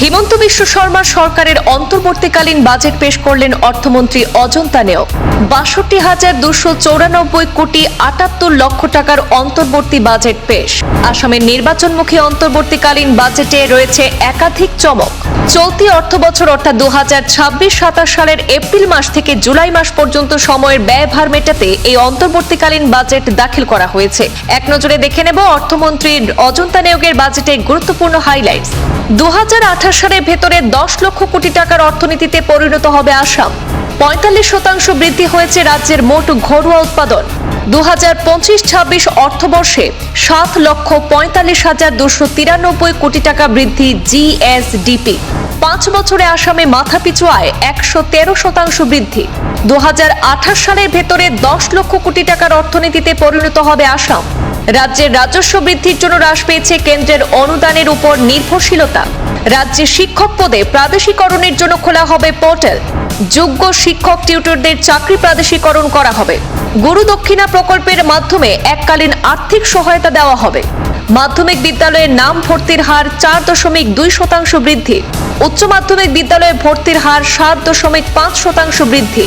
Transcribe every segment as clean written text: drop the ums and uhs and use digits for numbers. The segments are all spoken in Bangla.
হিমন্ত বিশ্ব শর্মা সরকারের অন্তর্বর্তীকালীন বাজেট পেশ করলেন অর্থমন্ত্রী অজন্তা নেওগ। ৬২,২৯৪ কোটি ৭৮ লক্ষ টাকার অন্তর্বর্তী বাজেট পেশ। আসামের নির্বাচনমুখী অন্তর্বর্তীকালীন বাজেটে রয়েছে একাধিক চমক। চলতি অর্থবছর অর্থাৎ ২০২৬-২৭ সালের এপ্রিল মাস থেকে জুলাই মাস পর্যন্ত সময়ের ব্যয়ভার মেটাতে এই অন্তর্বর্তীকালীন বাজেট দাখিল করা হয়েছে। এক নজরে দেখে নেব অর্থমন্ত্রী অজন্তা নেওগের বাজেটে গুরুত্বপূর্ণ হাইলাইটস। ২০২৮ সালের ভেতরে ১০ লক্ষ কোটি টাকার অর্থনীতিতে পরিণত হবে আসাম। ৪৫% বৃদ্ধি হয়েছে রাজ্যের মোট ঘরোয়া উৎপাদন। ২০২৫-২৬ অর্থবর্ষে ৭,৪৫,২৯৩ কোটি টাকা বৃদ্ধি জিএসডিপি। ৫ বছরে আসামে মাথাপিছু আয় ১১৩% বৃদ্ধি। ২০২৮ সালের ভেতরে ১০ লক্ষ কোটি টাকার অর্থনীতিতে পরিণত হবে আসাম। রাজ্যের রাজস্ব বৃদ্ধির জন্য হ্রাস পেয়েছে কেন্দ্রের অনুদানের উপর নির্ভরশীলতা। রাজ্যে শিক্ষক পদে প্রাদেশিকরণের জন্য খোলা হবে পোর্টাল। যোগ্য শিক্ষক টিউটরদের চাকরি প্রাদেশিকরণ করা হবে। গুরু দক্ষিণা প্রকল্পের মাধ্যমে এককালীন আর্থিক সহায়তা দেওয়া হবে। মাধ্যমিক বিদ্যালয়ের নাম ভর্তির হার ৪.২% বৃদ্ধি। উচ্চ মাধ্যমিক বিদ্যালয়ে ভর্তির হার ৭.৫% বৃদ্ধি।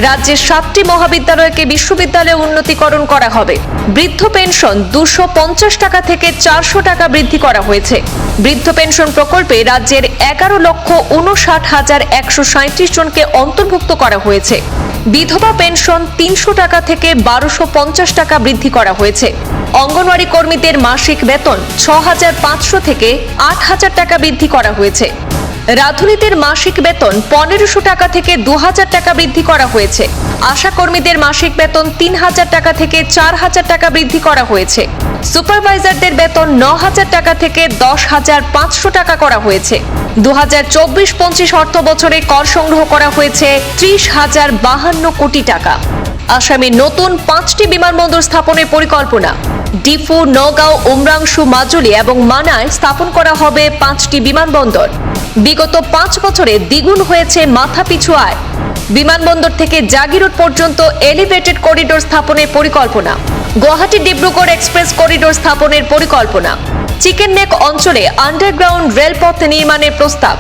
রাজ্যের ৭টি মহাবিদ্যালয়কে বিশ্ববিদ্যালয়ে উন্নতিকরণ করা হবে। বৃদ্ধ পেনশন ২৫০ টাকা থেকে ৪০০ টাকা বৃদ্ধি করা হয়েছে। বৃদ্ধ পেনশন প্রকল্পে রাজ্যের ১১,৫৯,১৩৭ জনকে অন্তর্ভুক্ত করা হয়েছে। বিধবা পেনশন ৩০০ টাকা থেকে ১২৫০ টাকা বৃদ্ধি করা হয়েছে। অঙ্গনওয়াড়ি কর্মীদের মাসিক বেতন ৬,৫০০ থেকে ৮,০০০ টাকা বৃদ্ধি করা হয়েছে। রাঁধুনিদের মাসিক বেতন ১৫০০ টাকা থেকে ২,০০০ টাকা বৃদ্ধি করা হয়েছে। আশা কর্মীদের মাসিক বেতন ৩,০০০ টাকা থেকে ৪,০০০ টাকা বৃদ্ধি করা হয়েছে। সুপারভাইজারদের বেতন ৯,০০০ টাকা থেকে ১০,৫০০ টাকা করা হয়েছে। ২০২৪-২৫ অর্থ বছরে কর সংগ্রহ করা হয়েছে ৩০,০৫২ কোটি টাকা। আসামে নতুন ৫টি বিমানবন্দর স্থাপনের পরিকল্পনা। ডিফু, নগাঁও, উমরাংশু, মাজুলি এবং মানায় স্থাপন করা হবে 5টি বিমানবন্দর। বিগত 5 বছরে দ্বিগুণ হয়েছে মাথাপিছু আয়। বিমানবন্দর থেকে জাগিরোড পর্যন্ত এলিভেটেড করিডোর স্থাপনের পরিকল্পনা। গুয়াহাটি ডিব্রুগড় এক্সপ্রেস করিডোর স্থাপনের পরিকল্পনা। চিকেন নেক অঞ্চলে আন্ডারগ্রাউন্ড রেলপথ নির্মাণের প্রস্তাব।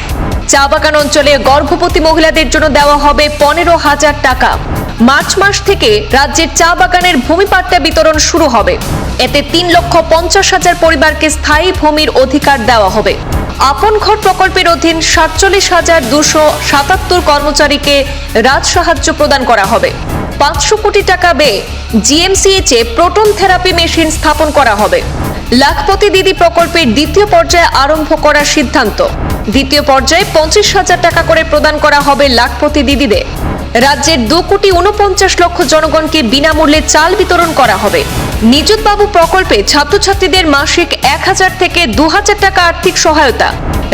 চা বাগান অঞ্চলে গর্ভবতী মহিলাদের জন্য দেওয়া হবে ১৫,০০০ টাকা। মার্চ মাস থেকে রাজ্যের চা বাগানের ভূমি পাট্টা বিতরণ শুরু হবে। এতে ৩,৫০,০০০ পরিবারকে স্থায়ী ভূমির অধিকার দেওয়া হবে। আপন ঘর প্রকল্পের অধীন ৪৭,২৭৭ কর্মচারীকে রাজসাহায্য প্রদান করা হবে। ৫০০ কোটি টাকা ব্যয়ে জিএমসিএইচে প্রোটন থেরাপি মেশিন স্থাপন করা হবে। লাখপতি দিদি প্রকল্পের দ্বিতীয় পর্যায়ে আরম্ভ করার সিদ্ধান্ত। দ্বিতীয় পর্যায়ে ২৫,০০০ টাকা করে প্রদান করা হবে লাখপতি দিদিদের। রাজ্যের ২,৪৯,০০,০০০ জনগণকে বিনামূল্যে চাল বিতরণ করা হবে। নিযুত বাবু প্রকল্পে ছাত্রছাত্রীদের মাসিক ১,০০০ থেকে ২,০০০ টাকা আর্থিক সহায়তা।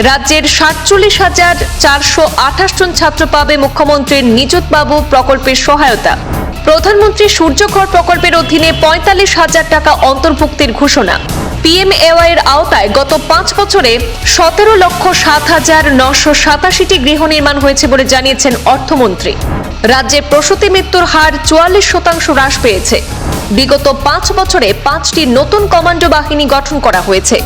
রাজ্যের ৪৭,৪২৮ জন ছাত্র পাবে মুখ্যমন্ত্রীর নিযুত বাবু প্রকল্পের সহায়তা। প্রধানমন্ত্রী সূর্যঘর প্রকল্পের অধীনে ৪৫,০০০ টাকা অন্তর্ভুক্তির ঘোষণা। পিএমএওয়াই এর আওতায় গত 5 বছরে ১৭,০৭,৯৮৭টি গৃহ নির্মাণ হয়েছে বলে জানিয়েছেন অর্থমন্ত্রী। রাজ্যে প্রসূতি মৃত্যুর হার ৪৪% হ্রাস পেয়েছে। বিগত 5 বছরে 5টি নতুন কমান্ডো বাহিনী গঠন করা হয়েছে।